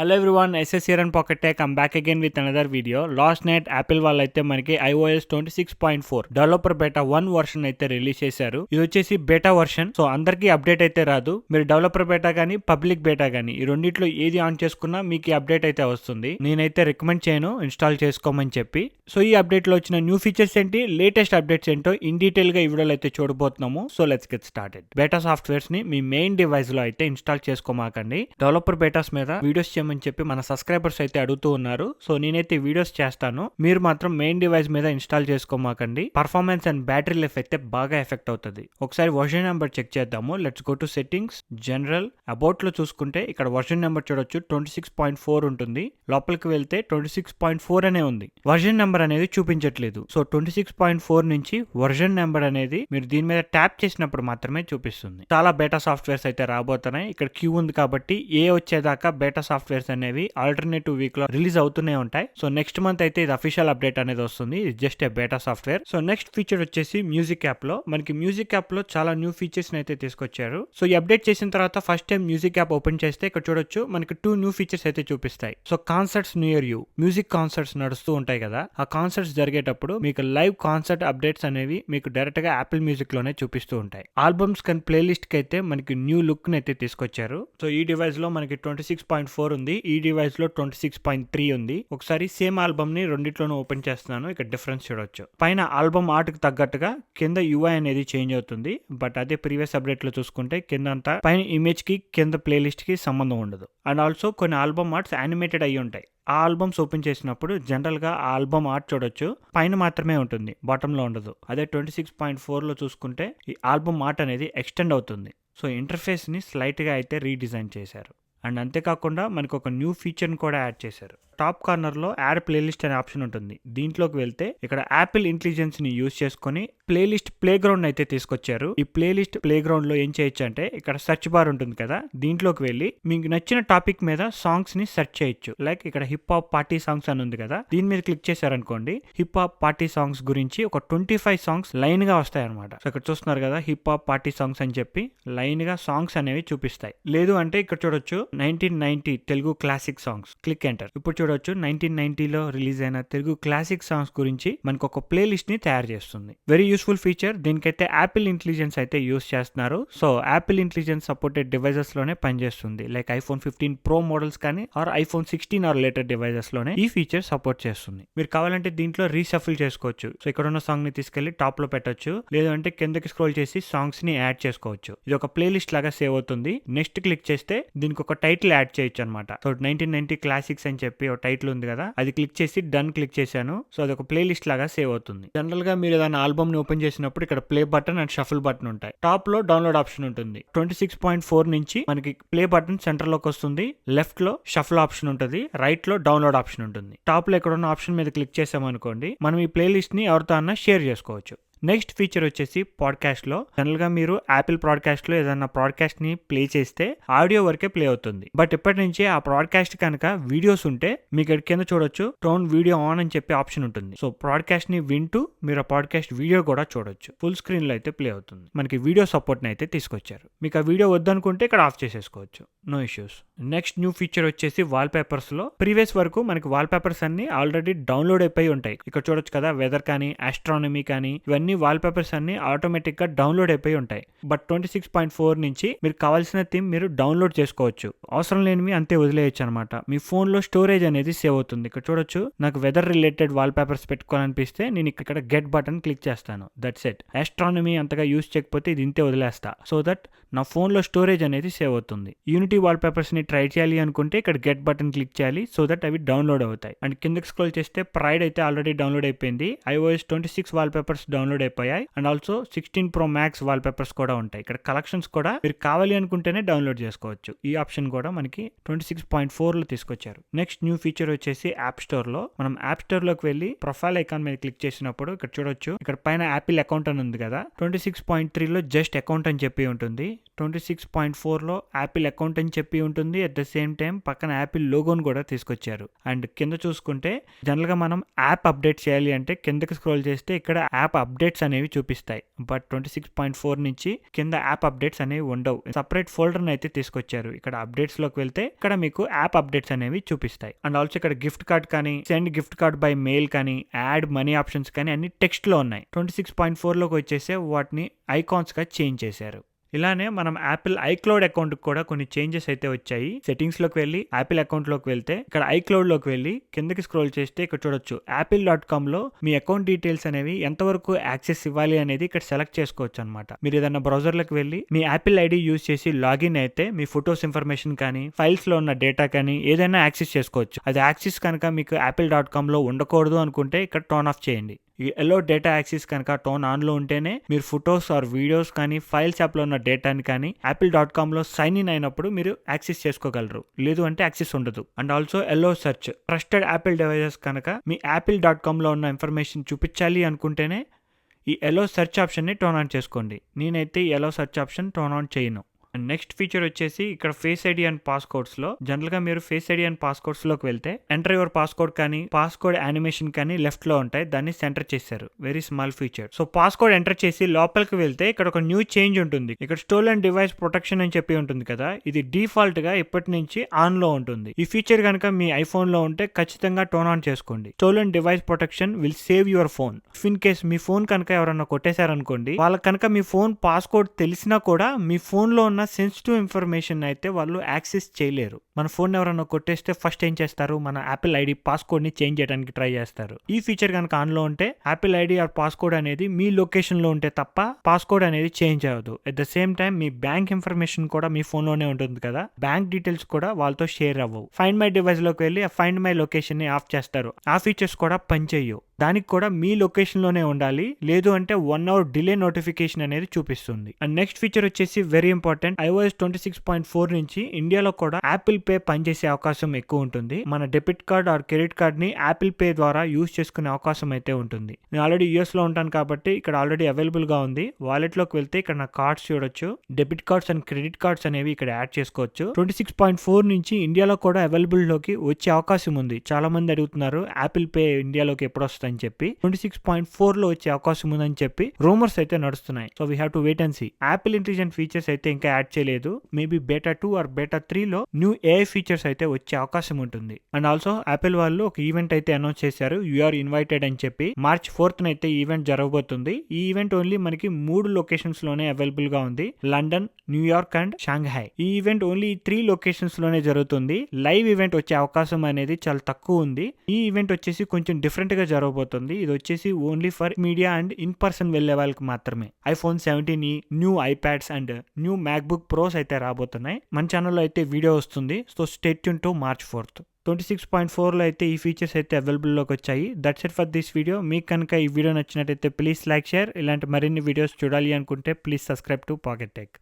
Hello everyone, SS here and pocket tech. I'm back again with another video. Last night Apple వాళ్ళు అయితే మనకి iOS 26.4 developer beta 1 version అయితే release చేశారు. ఇది వచ్చేసి బేటా వర్షన్, సో అందరికీ అప్డేట్ అయితే రాదు. మీరు డెవలపర్ బేటా కానీ పబ్లిక్ బేటా కానీ ఈ రెండిట్లో ఏది ఆన్ చేసుకున్నా మీకు అప్డేట్ అయితే వస్తుంది. నేనైతే రికమెండ్ చేయను ఇన్స్టాల్ చేసుకోమని చెప్పి. సో ఈ అప్డేట్ లో వచ్చిన న్యూ ఫీచర్స్ ఏంటి, లేటెస్ట్ అప్డేట్స్ ఏంటో ఇన్ డీటెయిల్ గా ఈ వీడియోలో అయితే చూడబోతున్నాము. So let's get started. Beta softwares ని మీ మెయిన్ డివైస్ లో అయితే ఇన్స్టాల్ చేసుకోమాకండి. డెవలపర్ బేటాస్ మీద వీడియోస్ అని చెప్పి మన సబ్స్క్రైబర్స్ అయితే అడుగుతూ ఉన్నారు. సో నేనైతే వీడియోస్ చేస్తాను, మీరు మాత్రం మెయిన్ డివైస్ మీద ఇన్స్టాల్ చేసుకోమాకండి. పర్ఫార్మెన్స్ అండ్ బ్యాటరీ లైఫ్ అయితే బాగా ఎఫెక్ట్ అవుతుంది. ఒకసారి వర్షన్ నెంబర్ చెక్ చేద్దాము. Let's go to settings, general, about లో చూసుకుంటే ఇక్కడ వర్షన్ నెంబర్ చూడొచ్చు 26.4 ఉంటుంది. లోపలికి వెళ్తే 26.4 అనే ఉంది. వర్షన్ నెంబర్ అనేది చూపించట్లేదు. సో 26.4 నుంచి వర్షన్ నెంబర్ అనేది మీరు దీని మీద ట్యాప్ చేసినప్పుడు మాత్రమే చూపిస్తుంది. చాలా బేటా సాఫ్ట్వేర్స్ అయితే రాబోతున్నాయి. ఇక్కడ క్యూ ఉంది కాబట్టి ఏ వచ్చేదాకా బేటా సాఫ్ట్వేర్స్ అనేవి ఆల్టర్నేటివ్ వీక్ లో రిలీజ్ అవుతూనే ఉంటాయి. సో నెక్స్ట్ మంత్ అయితే ఇది అఫీషియల్ అప్డేట్ అనేది వస్తుంది. ఇది just a beta software. So next feature వచ్చేసి మ్యూజిక్ యాప్ లో మనకి మ్యూజిక్ యాప్ లో చాలా న్యూ ఫీచర్స్ అయితే తీసుకొచ్చారు. సో ఈ అప్డేట్ చేసిన తర్వాత first time music app open చేస్తే ఇక్కడ చూడొచ్చు మనకి 2 న్యూ ఫీచర్స్ అయితే చూపిస్తాయి. So concerts near you, music concerts నడుస్తూ ఉంటాయి కదా, ఆ కాన్సర్ట్స్ జరిగేటప్పుడు మీకు లైవ్ కాన్సర్ట్ అప్డేట్స్ అనేవి మీకు డైరెక్ట్ గా యాపిల్ మ్యూజిక్ లోనే చూపిస్తూ ఉంటాయి. ఆల్బమ్స్ కానీ ప్లేలిస్ట్ కి అయితే మనకి న్యూ లుక్ అయితే తీసుకొచ్చారు. సో ఈ డివైస్ లో మనకి 26.4 ఉంది, ఈ డివైస్ లో 26.3 ఉంది. ఒకసారి సేమ్ ఆల్బమ్ ని రెండిట్లోనూ ఓపెన్ చేస్తున్నాను. ఇక్కడ డిఫరెన్స్ చూడొచ్చు. పైన ఆల్బమ్ ఆర్ట్ కి తగ్గట్టుగా కింద UI అనేది చేంజ్ అవుతుంది. బట్ అదే ప్రీవియస్ అప్డేట్ లో చూసుకుంటే కింద అంతా పైన ఇమేజ్ కి కింద ప్లేలిస్ట్ కి సంబంధం ఉండదు. అండ్ ఆల్సో కొన్ని ఆల్బమ్ ఆర్ట్స్ యానిమేటెడ్ అయ్యి ఉంటాయి. ఆ ఆల్బమ్స్ ఓపెన్ చేసినప్పుడు జనరల్ గా ఆ ఆల్బమ్ ఆర్ట్ చూడొచ్చు, పైన మాత్రమే ఉంటుంది, బాటమ్ లో ఉండదు. అదే 26.4 లో చూసుకుంటే ఈ ఆల్బమ్ ఆర్ట్ అనేది ఎక్స్టెండ్ అవుతుంది. సో ఇంటర్ఫేస్ ని స్లైట్ గా అయితే రీడిజైన్ చేశారు. అండ్ అంతేకాకుండా మనకు ఒక న్యూ ఫీచర్ని కూడా యాడ్ చేశారు. టాప్ కార్నర్లో యాడ్ ప్లేలిస్ట్ అనే ఆప్షన్ ఉంటుంది. దీంట్లోకి వెళ్తే ఇక్కడ యాపిల్ ఇంటెలిజెన్స్ ని యూజ్ చేసుకుని ప్లేలిస్ట్ ప్లే గ్రౌండ్ అయితే తీసుకొచ్చారు. ఈ ప్లేలిస్ట్ ప్లే గ్రౌండ్ లో ఏం చేయొచ్చు అంటే ఇక్కడ సెర్చ్ బార్ ఉంటుంది కదా, దీంట్లోకి వెళ్ళి మీకు నచ్చిన టాపిక్ మీద సాంగ్స్ ని సెర్చ్ చేయొచ్చు. లైక్ ఇక్కడ హిప్ హాప్ పార్టీ సాంగ్స్ అని ఉంది కదా, దీని మీద క్లిక్ చేశారనుకోండి హిప్ హాప్ పార్టీ సాంగ్స్ గురించి ఒక 25 సాంగ్స్ లైన్ గా వస్తాయి అనమాట. సో ఇక్కడ చూస్తున్నారు కదా హిప్ హాప్ పార్టీ సాంగ్స్ అని చెప్పి లైన్ గా సాంగ్స్ అనేవి చూపిస్తాయి. లేదు అంటే ఇక్కడ చూడొచ్చు 1990 Telugu classic songs, click enter. ఇప్పుడు చూడొచ్చు 1990లో రిలీజ్ అయిన తెలుగు క్లాసిక్ సాంగ్స్ గురించి మనకు ఒక ప్లేలిస్ట్ ని తయారు చేస్తుంది. Very useful feature. దీనికైతే యాపిల్ ఇంటెలిజెన్స్ అయితే యూస్ చేస్తున్నారు. So Apple intelligence supported devices లోనే పనిచేస్తుంది. లైక్ iPhone 15 Pro మోడల్స్ కానీ or iPhone 16 or later devices లోనే ఈ ఫీచర్ సపోర్ట్ చేస్తుంది. మీరు కావాలంటే దీంట్లో రీషఫుల్ చేసుకోవచ్చు. సో ఇక్కడ ఉన్న సాంగ్ ని తీసుకెళ్లి టాప్ లో పెట్టొచ్చు, లేదు అంటే కిందకి స్క్రోల్ చేసి సాంగ్స్ ని యాడ్ చేసుకోవచ్చు. ఇది ఒక ప్లేలిస్ట్ లాగా సేవ్ అవుతుంది. నెక్స్ట్ క్లిక్ చేస్తే దీనికి ఒక టైటిల్ యాడ్ చేయొచ్చు అనమాట. సో 1990 క్లాసిక్స్ అని చెప్పి ఒక టైటిల్ ఉంది కదా, అది క్లిక్ చేసి డన్ క్లిక్ చేశాను. సో అది ఒక ప్లేలిస్ట్ లాగా సేవ్ అవుతుంది. జనరల్ గా మీరు ఏదైనా ఆల్బమ్ ని ఓపెన్ చేసినప్పుడు ఇక్కడ play button and shuffle button ఉంటాయి. టాప్ లో డౌన్లోడ్ ఆప్షన్ ఉంటుంది. 26.4 నుంచి మనకి ప్లే బటన్ సెంటర్ లోకి వస్తుంది, లెఫ్ట్ లో షఫుల్ ఆప్షన్ ఉంటుంది, రైట్ లో డౌన్లోడ్ ఆప్షన్ ఉంటుంది. టాప్ లో ఇక్కడ ఉన్న ఆప్షన్ మీద క్లిక్ చేసామనుకోండి మనం ఈ ప్లేలిస్ట్ ని ఎవరితో అన్నా షేర్ చేసుకోవచ్చు. నెక్స్ట్ ఫీచర్ వచ్చేసి పాడ్కాస్ట్ లో. జనరల్ గా మీరు యాపిల్ పాడ్కాస్ట్ లో ఏదైనా పాడ్కాస్ట్ ని ప్లే చేస్తే ఆడియో వరకే ప్లే అవుతుంది. బట్ ఇప్పటి నుంచి ఆ పాడ్కాస్ట్ కనుక వీడియోస్ ఉంటే మీకు కింద చూడొచ్చు టోన్ వీడియో ఆన్ అని చెప్పి ఆప్షన్ ఉంటుంది. సో పాడ్కాస్ట్ ని వింటూ మీరు ఆ పాడ్కాస్ట్ వీడియో కూడా చూడొచ్చు. ఫుల్ స్క్రీన్ లో అయితే ప్లే అవుతుంది. మనకి వీడియో సపోర్ట్ ని అయితే తీసుకొచ్చారు. మీకు ఆ వీడియో వద్దనుకుంటే ఇక్కడ ఆఫ్ చేసేసుకోవచ్చు, no issues. Next new feature వచ్చేసి వాల్ పేపర్స్ లో. ప్రీవియస్ వరకు మనకి వాల్ పేపర్స్ అన్ని ఆల్రెడీ డౌన్లోడ్ అయిపోయి ఉంటాయి. ఇక్కడ చూడొచ్చు కదా, వెదర్ కానీ ఆస్ట్రానమీ కానీ ఇవన్నీ వాల్ పేపర్స్ అన్ని ఆటోమేటిక్ గా డౌన్లోడ్ అయిపోయి ఉంటాయి. బట్ 26.4 నుంచి మీరు కావాల్సిన థీమ్ మీరు డౌన్లోడ్ చేసుకోవచ్చు. అవసరం లేనివి అంతే వదిలేయచ్చు అనమాట. మీ ఫోన్ లో స్టోరేజ్ అనేది సేవ్ అవుతుంది. ఇక్కడ చూడొచ్చు నాకు వెదర్ రిలేటెడ్ వాల్ పేపర్స్ పెట్టుకోవాలనిపిస్తే నేను ఇక్కడ గెట్ బటన్ క్లిక్ చేస్తాను. That's it. ఆస్ట్రానమీ అంతగా యూజ్ చేయకపోతే ఇది ఇంతే వదిలేస్తా. సో దట్ నా ఫోన్ లో స్టోరేజ్ అనేది సేవ్ అవుతుంది. యూనిటీ వాల్ పేపర్స్ ని ట్రై చేయాలి అనుకుంటే ఇక్కడ గెట్ బటన్ క్లిక్ చేయాలి. సో దట్ అవి డౌన్లోడ్ అవుతాయి. అండ్ కిందకి స్క్రోల్ చేస్తే ప్రైడ్ అయితే ఆల్రెడీ డౌన్లోడ్ అయిపోయింది. iOS 26 వాల్ పేపర్స్ డౌన్లోడ్ అయిపోయాయి. And also 16 Pro Max wall papers కూడా ఉంటాయి. ఇక్కడ కలెక్షన్స్ కూడా మీరు కావాలి అనుకుంటేనే డౌన్లోడ్ చేసుకోవచ్చు. ఈ ఆప్షన్ కూడా మనకి 26.4 లో తీసుకొచ్చారు. నెక్స్ట్ న్యూ ఫీచర్ వచ్చేసి యాప్ స్టోర్ లో. మనం యాప్ స్టోర్ లోకి వెళ్ళి ప్రొఫైల్ ఐకాన్ మీద క్లిక్ చేసినప్పుడు ఇక్కడ చూడొచ్చు ఇక్కడ పైన యాపిల్ అకౌంట్ అని ఉంది కదా, 26.3 లో జస్ట్ అకౌంట్ అని చెప్పి ఉంటుంది. 26.4లో యాపిల్ అకౌంట్ అని చెప్పి ఉంటుంది. అట్ ద సేమ్ టైం పక్కన యాపిల్ లోగోని కూడా తీసుకొచ్చారు. అండ్ కింద చూసుకుంటే జనరల్గా మనం యాప్ అప్డేట్ చేయాలి అంటే కిందకి స్క్రోల్ చేస్తే ఇక్కడ యాప్ అప్డేట్స్ అనేవి చూపిస్తాయి. బట్ 26.4 నుంచి కింద యాప్ అప్డేట్స్ అనేవి ఉండవు. సపరేట్ ఫోల్డర్ని అయితే తీసుకొచ్చారు. ఇక్కడ అప్డేట్స్ లోకి వెళ్తే ఇక్కడ మీకు యాప్ అప్డేట్స్ అనేవి చూపిస్తాయి. అండ్ ఆల్సో ఇక్కడ గిఫ్ట్ కార్డ్ కానీ, send gift card by mail కానీ, యాడ్ మనీ ఆప్షన్స్ కానీ అన్ని టెక్స్ట్ లో ఉన్నాయి. 26.4లోకి వచ్చేసే వాటిని ఐకాన్స్ గా చేంజ్ చేశారు. ఇలానే మనం యాపిల్ ఐక్లౌడ్ అకౌంట్ కూడా కొన్ని చేంజెస్ అయితే వచ్చాయి. సెట్టింగ్స్ లోకి వెళ్ళి యాపిల్ అకౌంట్ లోకి వెళ్తే ఇక్కడ ఐక్లౌడ్ లోకి వెళ్ళి కిందకి స్క్రోల్ చేస్తే ఇక్కడ చూడొచ్చు apple.com లో మీ అకౌంట్ డీటెయిల్స్ అనేవి ఎంతవరకు యాక్సెస్ ఇవ్వాలి అనేది ఇక్కడ సెలెక్ట్ చేసుకోవచ్చు అనమాట. మీరు ఏదైనా బ్రౌజర్ లోకి వెళ్ళి మీ యాపిల్ ఐడి యూజ్ చేసి లాగిన్ అయితే మీ ఫొటోస్ ఇన్ఫర్మేషన్ కానీ, ఫైల్స్ లో ఉన్న డేటా కానీ ఏదైనా యాక్సెస్ చేసుకోవచ్చు. అది యాక్సెస్ కనుక మీకు apple.com లో ఉండకూడదు అనుకుంటే ఇక్కడ టర్న్ ఆఫ్ చేయండి. ఈ ఎల్లో డేటా యాక్సెస్ కనుక టోన్ ఆన్లో ఉంటేనే మీరు ఫొటోస్ ఆర్ వీడియోస్ కానీ, ఫైల్స్ యాప్లో ఉన్న డేటాని కానీ apple.comలో సైన్ ఇన్ అయినప్పుడు మీరు యాక్సెస్ చేసుకోగలరు. లేదు అంటే యాక్సెస్ ఉండదు. And also yellow search, trusted Apple devices కనుక మీ apple.comలో ఉన్న ఇన్ఫర్మేషన్ చూపించాలి అనుకుంటేనే ఈ ఎల్లో సెర్చ్ ఆప్షన్ని టర్న్ ఆన్ చేసుకోండి. నేనైతే ఈ yellow search option turn on చేయను. అండ్ నెక్స్ట్ ఫీచర్ వచ్చేసి ఇక్కడ ఫేస్ ఐడి అండ్ పాస్కోడ్స్ లో జనరల్ గా మీరు ఫేస్ ఐడి అండ్ పాస్కోడ్స్ లోకి వెళ్తే ఎంటర్ యువర్ పాస్కోడ్ కానీ, పాస్కోడ్ యానిమేషన్ కానీ లెఫ్ట్ లో ఉంటాయి. దాన్ని సెంటర్ చేశారు. Very small feature. So passcode enter చేసి లోపలికి వెళ్తే ఇక్కడ ఒక న్యూ చేంజ్ ఉంటుంది. ఇక్కడ స్టోలెన్ డివైస్ ప్రొటెక్షన్ అని చెప్పి ఉంటుంది కదా, ఇది డిఫాల్ట్ గా ఇప్పటి నుంచి ఆన్ లో ఉంటుంది. ఈ ఫీచర్ కనుక మీ ఐఫోన్ లో ఉంటే ఖచ్చితంగా టర్న్ ఆన్ చేసుకోండి. Stolen device protection will save your phone. In case me phone కనుక ఎవరన్నా కొట్టేశారనుకోండి, వాళ్ళకి కనుక మీ ఫోన్ పాస్కోడ్ తెలిసినా కూడా మీ ఫోన్ లో ఉన్న సెన్సిటివ్ ఇన్ఫర్మేషన్ అయితే వాళ్ళు యాక్సెస్ చేయలేరు. మన ఫోన్ ఎవరైనా కొట్టేస్తే ఫస్ట్ ఏం చేస్తారు, మన యాపిల్ ఐడి పాస్కోడ్ ని చేంజ్ చేయడానికి ట్రై చేస్తారు. ఈ ఫీచర్ కనుక ఆన్ లో ఉంటే యాపిల్ ఐడి ఆర్ పాస్కోడ్ అనేది మీ లొకేషన్ లో ఉంటే తప్ప పాస్కోడ్ అనేది చేంజ్ అవ్వదు. At the same time me bank information కూడా మీ ఫోన్ లోనే ఉంటుంది కదా, బ్యాంక్ డీటెయిల్స్ కూడా వాళ్ళతో షేర్ అవ్వవు. ఫైండ్ మై డివైస్ లోకి వెళ్ళి ఆ ఫైండ్ మై లొకేషన్ ని ఆఫ్ చేస్తారు. ఆ ఫీచర్స్ కూడా పనిచేయవు. దానికి కూడా మీ లొకేషన్ లోనే ఉండాలి. లేదు అంటే 1 hour డిలే నోటిఫికేషన్ అనేది చూపిస్తుంది. అండ్ నెక్స్ట్ ఫీచర్ వచ్చేసి వెరీ ఇంపార్టెంట్. iOS 26.4 నుంచి ఇండియాలో కూడా యాపిల్ పే పనిచేసే అవకాశం ఎక్కువ ఉంటుంది. మన debit card or credit card ని యాపిల్ పే ద్వారా యూజ్ చేసుకునే అవకాశం అయితే ఉంటుంది. నేను ఆల్రెడీ యూఎస్ లో ఉంటాను కాబట్టి ఇక్కడ ఆల్రెడీ అవైలబుల్ గా ఉంది. వాలెట్ లోకి వెళ్తే ఇక్కడ నా కార్డ్స్ చూడొచ్చు. Debit cards and credit cards అనేవి ఇక్కడ యాడ్ చేసుకోవచ్చు. 26.4 నుంచి ఇండియాలో కూడా అవైలబుల్ లోకి వచ్చే అవకాశం ఉంది. చాలా మంది అడుగుతున్నారు యాపిల్ పే ఇండియాలోకి ఎప్పుడు వస్తుంది అని చెప్పి. 26.4 లో వచ్చే అవకాశం ఉందని చెప్పి రూమర్స్ అయితే నడుస్తున్నాయి. So we have to wait and see. Apple intelligent features అయితే ఇంకా యాడ్ చేయలేదు. మేబీ బేటా 2 ఆర్ బేటా 3 లో న్యూ ఏఐ ఫీచర్స్ అయితే వచ్చే అవకాశం ఉంటుంది. అండ్ ఆల్సో యాపిల్ వాళ్ళు ఒక ఈవెంట్ అయితే అనౌన్స్ చేశారు, యూఆర్ ఇన్వైటెడ్ అని చెప్పి. March 4th అయితే ఈవెంట్ జరగబోతుంది. ఈ ఈవెంట్ ఓన్లీ మనకి 3 లొకేషన్స్ లోనే అవైలబుల్ గా ఉంది, లండన్, న్యూయార్క్ అండ్ షాంఘై. ఈ ఈవెంట్ ఓన్లీ 3 లొకేషన్స్ లోనే జరుగుతుంది. లైవ్ ఈవెంట్ వచ్చే అవకాశం అనేది చాలా తక్కువ ఉంది. ఈ ఈవెంట్ వచ్చేసి కొంచెం డిఫరెంట్ గా జరగబోతుంది. ఇది వచ్చేసి only for media and in person వెళ్లే వాళ్ళకి మాత్రమే. iPhone 17, new iPads and new MacBook Pros అయితే రాబోతున్నాయి. మన ఛానల్లో అయితే వీడియో వస్తుంది. So stay tune to March 4th. 26.4 లో అయితే ఈ ఫీచర్స్ అయితే అవైలబుల్ లోకి వచ్చాయి. That's it for this video. మీకు కనుక ఈ వీడియో నచ్చినట్టయితే ప్లీజ్ లైక్, షేర్. ఇలాంటి మరిన్ని వీడియోస్ చూడాలి అనుకుంటే please subscribe to pocket tech.